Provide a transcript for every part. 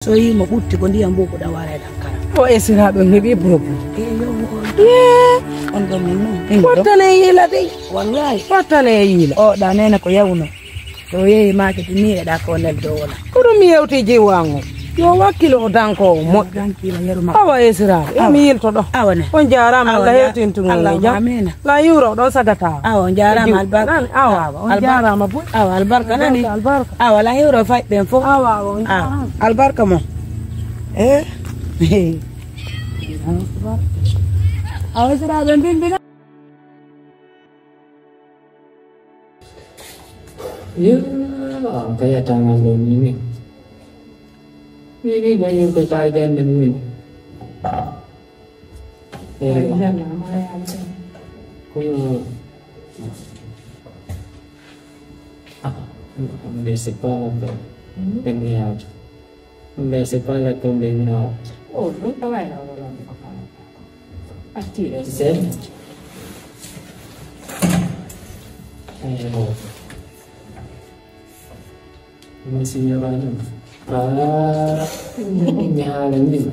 So yi mo butti ko ndiyam bo ko da wara dankara. O esiraɓe heɓi bobo. On do min Fottane yila de. Wallahi. Fottane yila. O da nena ko yawno. To yeyi market ni e da ko nel do wala. Koɗum yewti jewango. Yo wakkilo danko mo. Dankila yeruma. Awa esiraɓe. Mi yilto ɗo. Awane. On jarama Allah hewtintugo jam. La yuro ɗo sagata. Awa on jarama albarka. Awa on jarama bu. Awa albarka nani. Albarka. Awa la yuro fay ben fo. Awa on jarama. Albarka mo. Awa esiraɓe mbimbi. Kaya tangan lo ini. Ini banyak kekayaan ini. Basic pala pengen basic pala tumbling oh lu tahu ya orang pasti ya sih masih nyaman ini hal ini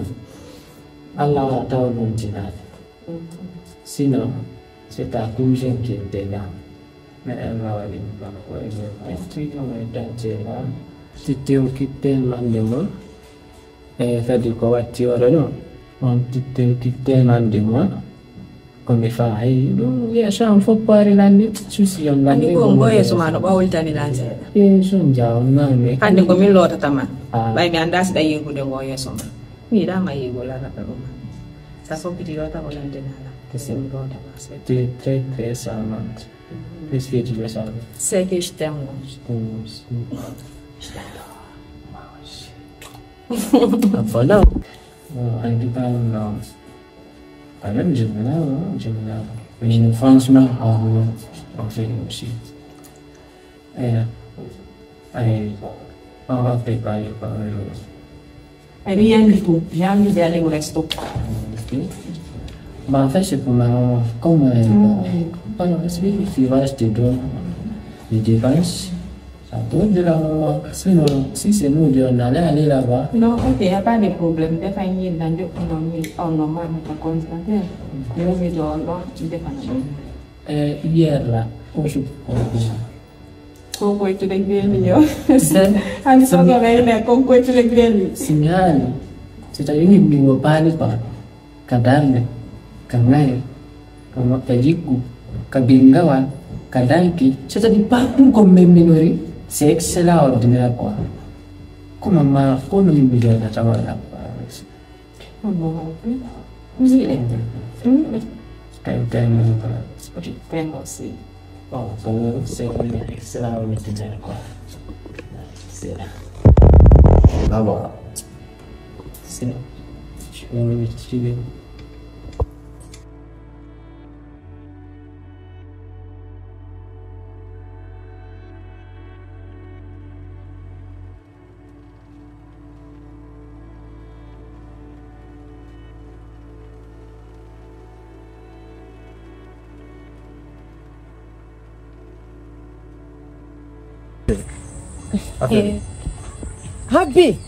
Allah tahu mungkin sino kita kujen kita lah Allah ini bahawa ini itu yang ada jelah titiu kita mandemo tadi kau baca orang tu titiu kita mandemo kami fahai tu ya sam fopari lani susi yang lani Kongo ya sumano ba ulta ni lanse sun jauh nani kan ko min lota tama bay mi andas da yego de ngoye soma mi da ma yego la ta roma sa so pidi lota ko lande nala kesim lota ba se tre sama Respiro pesado. Sei que estamos. Voilà. Anh ta là phải làm gì nào mình franchement on fait aussi ai on va préparer par E bien di tu, ya mi delle questo. Ma en fait c'est pour ma maman comme pendant le il va acheter des dépenses ça doit de la maman sinon si c'est nous de on allait aller là-bas No, ok, y a pas de problème de faire ni dans de on normal mais pas constant. Yo mi do lo de fana. Hier là aujourd'hui Con questo del gremio. Anche so che lei con questo del gremio. signal c'est-à-dire que nous ne parlons pas kadang kangai kalau kajiku kabingawan kadangki c'est-à-dire partout comme memory c'est extraordinaire quoi comme ma comme une vidéo de travail là Così è. Kayak Vengo sì. oh kalau c'est extraordinaire quoi c'est là D'abord, c'est je vais me motiver Happy.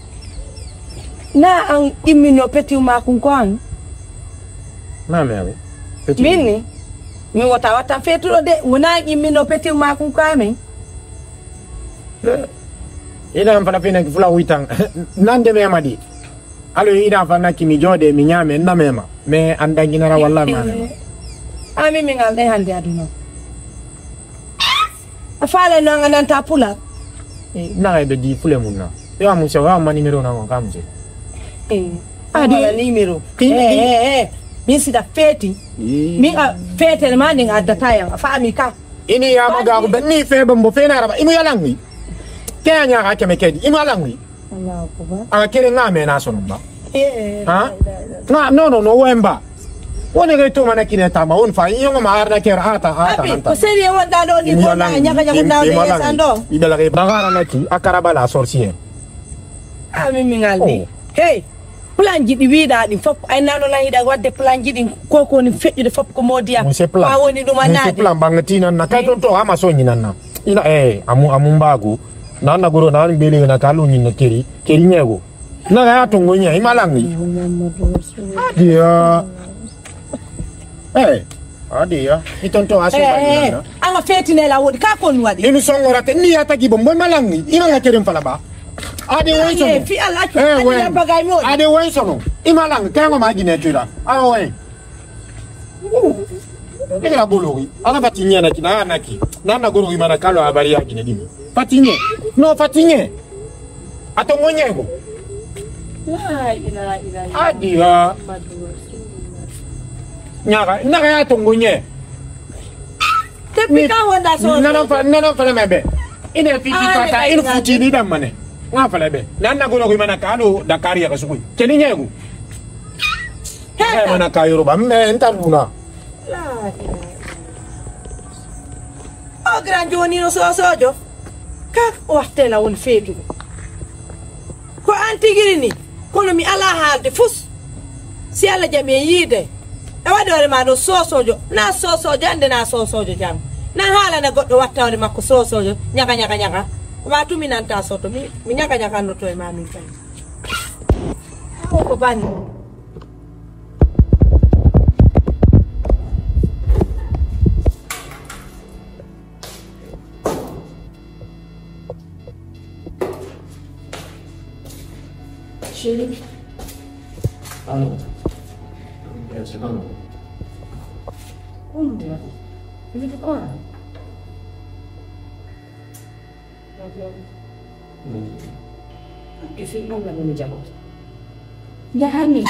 Na ang immunopathy makungkwan. na mimi. Mini. Mi wata fetu de una immunopathy makungkwan. Ina mfana pina kifula uitang. Nande mema di. Alo ina mfana kimi jode minyame na mema. Me andangi nara wallahi ma. Ami mi ngal de hande aduno. Afale no ngana tapula. Na ebe di fule munna. Yo amusa wa ma numero na ngamje. Adi numero. Mi sida feti. Mi a fete ma ni ngada tayang fa mi ka. Ini ya maga ko ni fe bambo fe na raba. Imu yalangi. Kenya ka keme kedi. Imu yalangi. Allahu akbar. Anga kere ngame na sonu ba. Ha? Na no wemba. Wone ga to mana kine tama on fa yongo ma arna kera ata. Ko seri wonda do ni ko na nyaka nyaka ni sando. Ibela ke bagara na ki akaraba la sorcier. Ami mi ngaldi. Hey, plan jidi wiida di fop ay nano la hida wadde plan jidi koko ni fejjude fop ko modiya. Wa woni dum naade. Plan bangati nan na kay ton to ama so nyinan na. Ina amu mbagu. Na goro na bele na kalu nyin keri nyego. Na ya tongonya imalangi. Dia. Adia. Itonto aso ba. Anga feti ne la wodi ka kon wadi. Inu songora te ni ataki bombo malangi. Imanga kerem falaba. Ade wenso. Fi ala chu. Ade bagay mo. Ade wenso no. Imalangi kango magine tira. Awe. Ega bologi. Anga patinya na kina anaki. Nana goro imana kalo habari yake ne dimi. Patinye. No patinye. Atongonya go. Adia. Nyaga ya tongonye. Tepi ka wanda so. Nana fala mebe. Ine fiti fata inu futi ni damane. Nga fala be. Nana gono ko mana kalo Dakar ya kasukui. Keni nyego. Hey mana kayo ba me entaruna. O gran joni no sojo. Ka wahtela won fetu. Ko antigirini kono mi ala halde fus. Si ala jame yide. E wadore ma do sosojo na sosojo ande na sosojo jam na hala na goddo wattawde makko sosojo nyaka watu mi nanta soto mi nyaka no to e mami tan ko bani Chérie. Allô. C'est bon. Oh mon Dieu. Tu veux quoi? Tu fais non la même diamant. Yahani.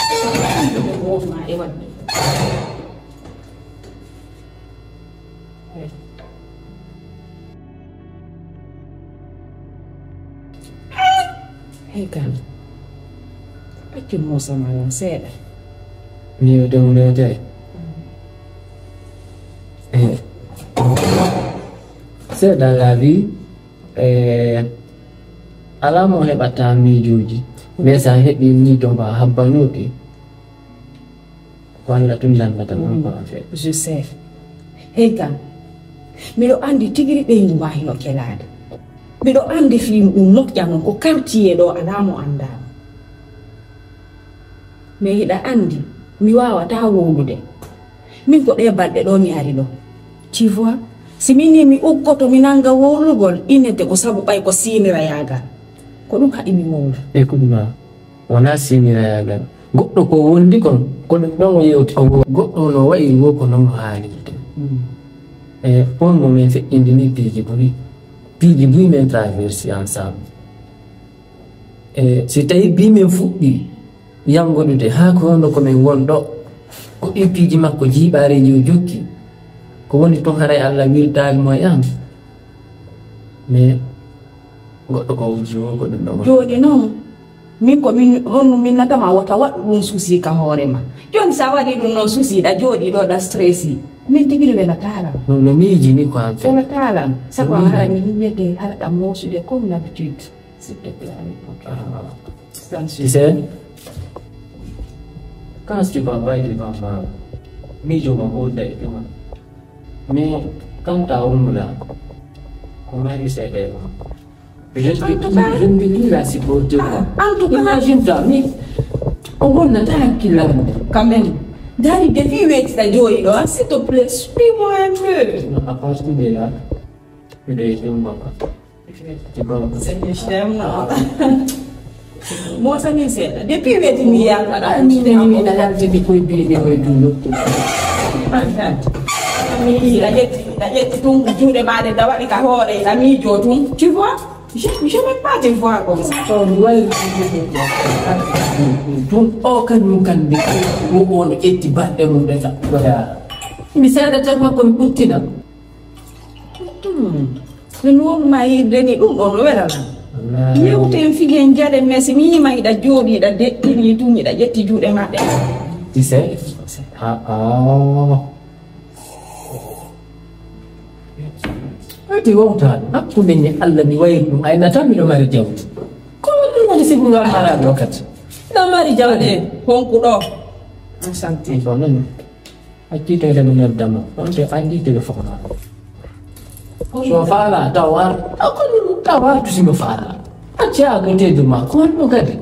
Oh my God. Hey kan. Aku mau sama yang saya. Ni udah mulai aja. Saya dah lari. Alamu hebat kami juji. Biasa hebat ni domba habang nuti. Kau nak tunjuk macam apa? Je sais. Hey kan. Milo andi tigiri pengu bahino kelada. Milo andi film unok jangan ko quartier do alamu anda. Me hida andi mi wawata wowlude min ko ɗe balɗe ɗo mi ari ɗo tu vois si min mi ukkoto mi nanga wowlugol inete ko sabu ɓay ko sinira yagal ko ɗum haɗi mi wowlu Écoute-moi, wona sinira yagal goɗɗo ko wondi kon kono ɗon o yewti o goɗɗo no wayi wo ko noon haalirde on mo min feƴƴindini piiji buy men traversé ensemble si tawi bimin fuɗɗi yangodude ha ko hono ko min wonɗo ko piiji makko jiiɓareji o jokki ko woni toon haray Allah wirdaali mo e am mais goɗɗo ko wujo ko ɗum ɗo joni noon min ko min honno min natama wata waɗu ɗum suusi ka hoorema joni sa waɗi ɗum noon suusiɗa jooɗi ɗo ɗa stressi min tigiri welatala no miiji ni ko an fe welatala sabu a hara mi yiyyete haraɗa moosude comme l'habitude s'il te plaît tu sais quand tu vas pas devant moi miijo ma hoɗɗa e ɗuma mais quand ta ummula ko mari seeɗa e ma je ne vais plus la supporter. En tout cas, imagine-toi, mais on va quand même. Dari, depuis où est-ce que s'il te plaît, suis-moi un peu. À partir de là, je vais te moi, ça m'est fait. Depuis où est-ce qu'il y a tu vois? Je ne vais pas te voir comme ça. Oh, quand nous on est battu, mais ça a tellement comme Putin. Le nom m'a donné on verra. You te figure in jade mesi mi ma ida jodi da de ni tumi da yetti jude ma de. Tu sais? Ti wonta akku ni Allah ni way dum ay na tammi do mari jawdi ko dum wadi sibu ngal hala do kat na mari jawdi honku do santi bonon akki to da no dama on te andi te fona so fala tawar akku tawar tu simo fala acha ga te dum ko no gadi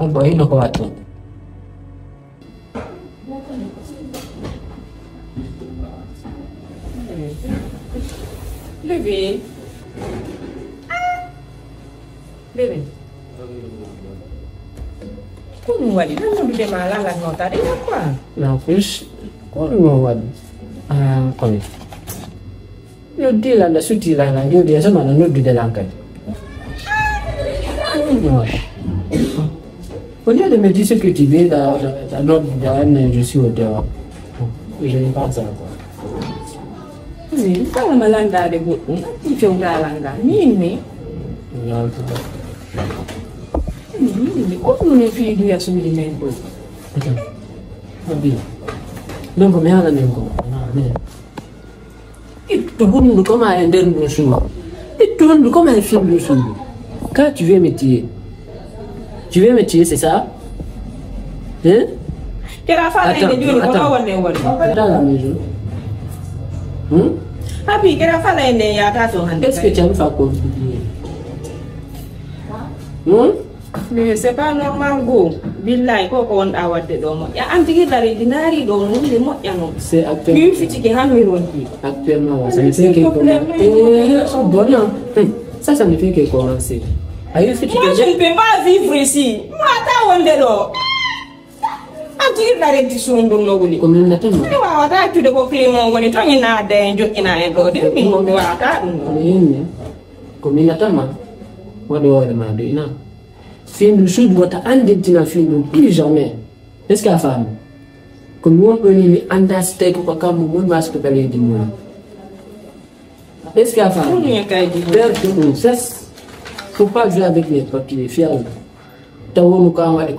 boy no ko ato. Bébé. Bébé. Kung wali na mo bide malala no tadi apa? Na fish ko no wad. Ko ni. Yo dila da suti la na yo dia sama na no di dalam kan. Au lieu de me dire ce que tu veux dans notre dernier, je suis au dehors. Je n'ai pas ça. Ni kalau malanda de bu. Ni fiong dalanga. Ni. Kung non fi dia sumi men bu. Donc me ala nengo. Itu hundu kama ender nusu. Itu hundu kama film nusu. Quand tu veux me tuer. Tu veux me tuer, c'est ça? Hein? Kira fala inde juri ko awande woni. Dans la maison. Happy kira fala inde ya ta so hande. Qu'est-ce que tu as fait comme Mais c'est pas normal go. Billahi ko ko on awade do mo. Ya antigi dari dinari do mo le mo ya no. C'est actuellement. Puis fiti ke han mi ronki. Actuellement, ça ne fait que commencer. Ça ne fait que commencer. Moi, je ne peux pas vivre ici. Moi, t'as on de l'eau. Antigi dari di sundo no wuli. Combien de temps? Ni wa ta tu de ko klimo woni to ina de jokina en do de mi mo wa ta. Combien de temps? Moi, de demander ina. Fin du sud, votre andentina fin plus jamais. Est-ce qu'à femme? Comme on peut lui understand quoi comme on va se préparer du monde. Est-ce qu'à femme? Faut pas jouer avec les papiers, fiers. T'as où nous quand on va dire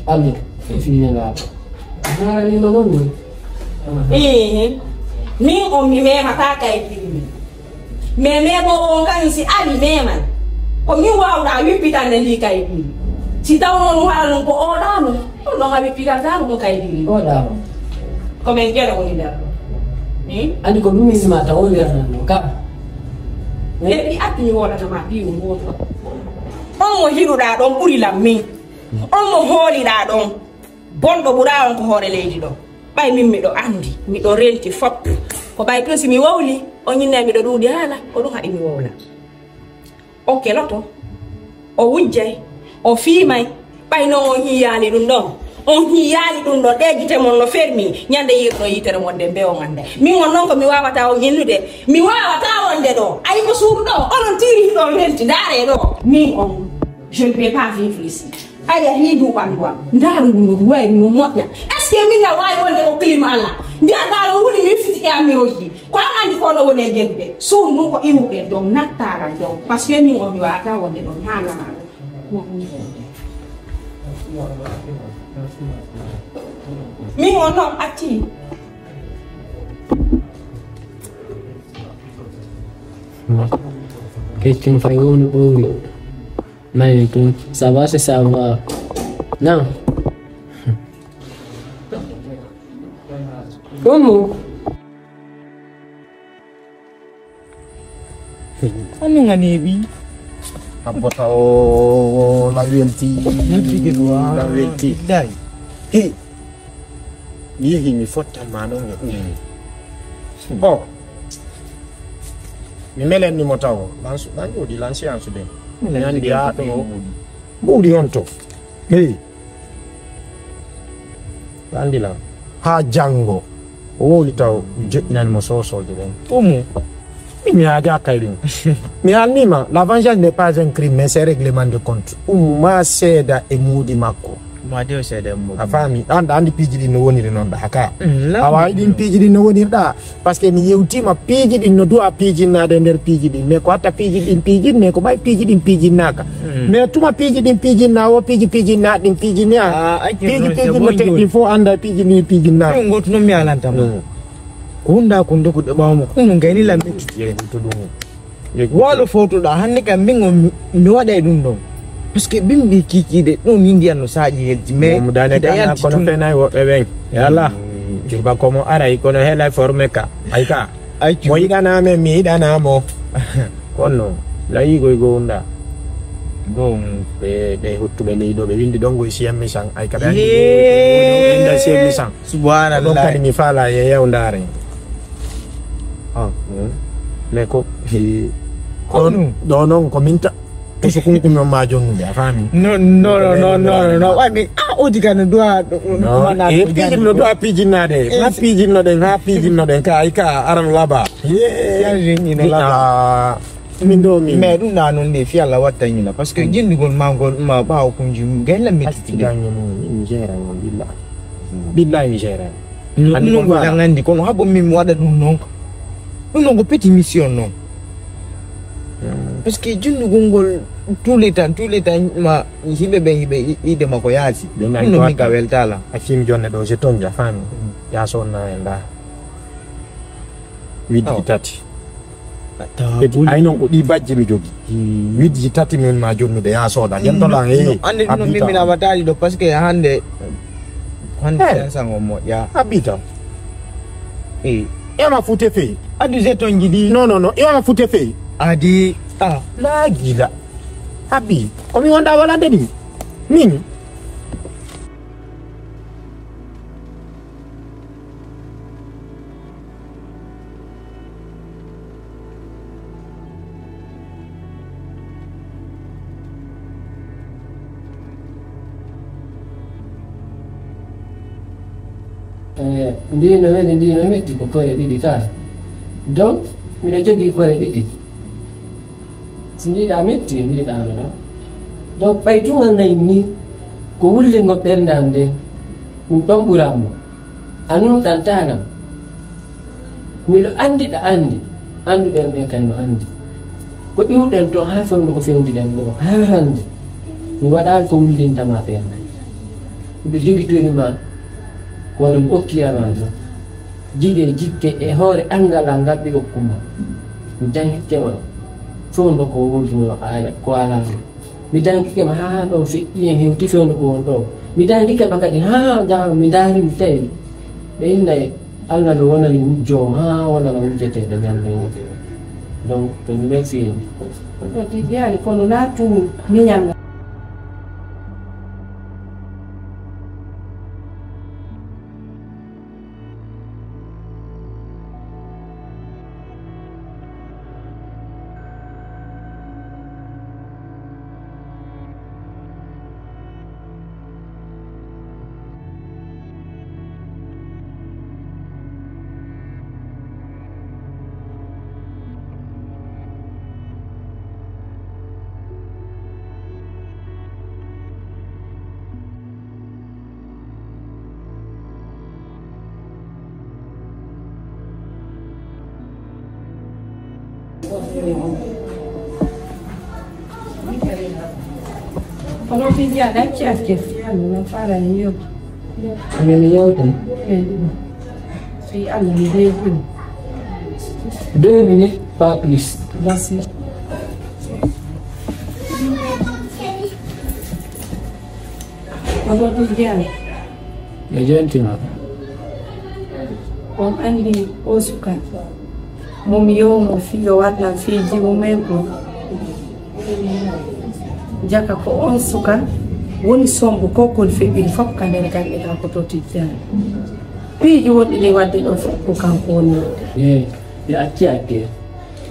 allez, c'est fini là. Ni on mi me mata kai me bo on kan si ali me man. O mi wa da wi pita ne li kai bi. Si ta on wa lo ko o da no. No ga wi pita da no kai bi. O da. Come ngere ko ni da. Ni? Ani ko mi ma ta o le no ka. Maybe ati ni wala ma bi o mo. On mo hiru da don buri la mi. On mo holi da don. Bondo bura on ko hore leedi do. Bay min mi do andi, mi do renti fop. Ko bay to si mi wawli, o nyinna mi do dudi hala, o do hadi mi wawla. O keloto. O wujjay, o fiimay, bay no on hiyali dum do. On hiyali dum do dejite mon no fermi, nyande yirno yitere mon de be o ngande. Mi won non ko mi wawata o nyillude. Mi wawata wonde do. Ay ko suuru do, onon tiri do renti dare do. Mi on je ne peux pas vivre ici. Aya hidu bandwa ndaru ndu way no motya est-ce que mi na way wonde o climat la ndianda lo wuli mi fiti ami oji ko andi ko no wone jende so nu ko iwude do nattara do parce que mi on mi wata wonde do nyanga mi on no ati Quelqu'un fait une mais ça va, c'est ça va. Non. Comment? Ano nga nebi? Apa tahu lawenti? Lawenti. Dai. Hey. Ni mi fotta mano ngi. Oh. Mi melen ni motawo. Lansu di lansi ansu den. Nyandi ya to. Budi onto. Hey. Bandila. Ha jango. O li taw nan mo so de den. Omo. Mi aja kailin. Mi anima, la vengeance n'est pas un crime, mais c'est un règlement de compte. Ma seda e mudi makko. Ma dio seda mo. Afami, andi pijidi no woni non da haka. Awa idin pijidi no woni da parce que mi yewti ma pijidi no do a pijidi na de nder pijidi, mais ko ata pijidi ne ko bay pijidi naka. Mais tuma pijidi na o pijidi na din pijidi na. Pijidi no te il faut anda pijidi na. Ngoto no mi alanta mo. Kunda kunde ku ba mo kun ngani la mi tire to dum walo photo da hanne kam bingo mi wada dum do parce que bimbi kiki de no mi ndian no saji yelti me mo dane kana kono fena wo be yalla ba ko mo ara ikono hela forme ka aika mo yiga na me mi dana mo kono la yigo unda Gong. Ɓe hottuɓe leyɗo ɓe windi ɗon goye siyam misang ay kada Yeah. winda siyam misang ɗon Subhanallah. kadi mi faala yeyaw ndare mais ko ɗo noon ko min tusukunkum on ma jonnude a faami No. Wagi odi kan doa pijinno ɗo a pijinnade ha pijinnoɗen ka ay ka aran laba min ɗo min mais ɗum ɗa noon nde fi Allah watta ñina par ce que jindigol magol ma ɓawa kunjum gayla mettitide mi géré on billahi mi géré ɗum go jangandi kono haɓo min mi waɗa ɗum noon ɗum noon ko petit mission noon par ce que jindugol ngol tous les temps ma hiɓe ɓe hiɓe yiide makko yaasi ɗum noon min ka weltala a fim jonne ɗo je toon ja faami ya sonna e nda widdi tati ay noon ko ɗi bajje mi jogi widji tati min ma jonnude ya sooda jentoɗa ande ɗum noon min mi nawatali ɗo par ce que hande 500 o moƴƴa habita ema fute fey adu jeton jiɗi non ema fute fey adi laagila habbi komi wonɗa walande ɗi min ndino metti ko koye ɗiɗi ka donc miɗo jogii koye ɗiɗi so ndiɗa metti mbiɗano no donc ɓaytungal nayi ni ko wullingo ɓerdam nde ɗum ɗon ɓuranmo anum ɗantanam miɗo andiɗa anduɗen ɓe kadi no andi ko iwɗen toon ha fewndo ko fewdiɗen ɗo ha hande mi waɗali ko wullintama ɓernde miɗo jogitorima kono mi okkiyama ɗo jiɗe jikke e hoore angal ngal ɓe okkuma mi dankikema fewndo ko wulduno ko alano mi dankikema ha ɗo feƴƴi en hewti fewndo ko won ɗo mi dankikema kadi ha jama mi daari mi tawi ɓe innayi Allah ɗo wonani wujjo ha wonana wujjeteɗo ñande donc to mi refini ɗo tijiyani kono laatu miñanga Kalau tidak ada cakap, mana para ni? Ini yaudah Si Allah ni dia pun. 2 minutes, Pak, please. Terima Kalau tidak, ya jangan tinggal Om Andi Osuka, Mumio, Filho, Atna, Fiji, Mumego. Jaka ko on suka woni sombo kokol feɓiri fof ka nder galɗe ka ko to tijjani piiji wonɗi ɗi wadde ɗo fof ko kanko woni ya acci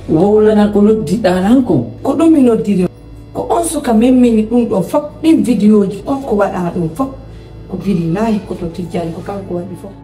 wowlana ko noddiɗa tan ko ɗum mi noddiri ko on suka memmini ɗum ɗo fof ɗin vidéo ji on ko waɗa ɗum fof ko billahi ko to tijjani ko kanko waɗi fof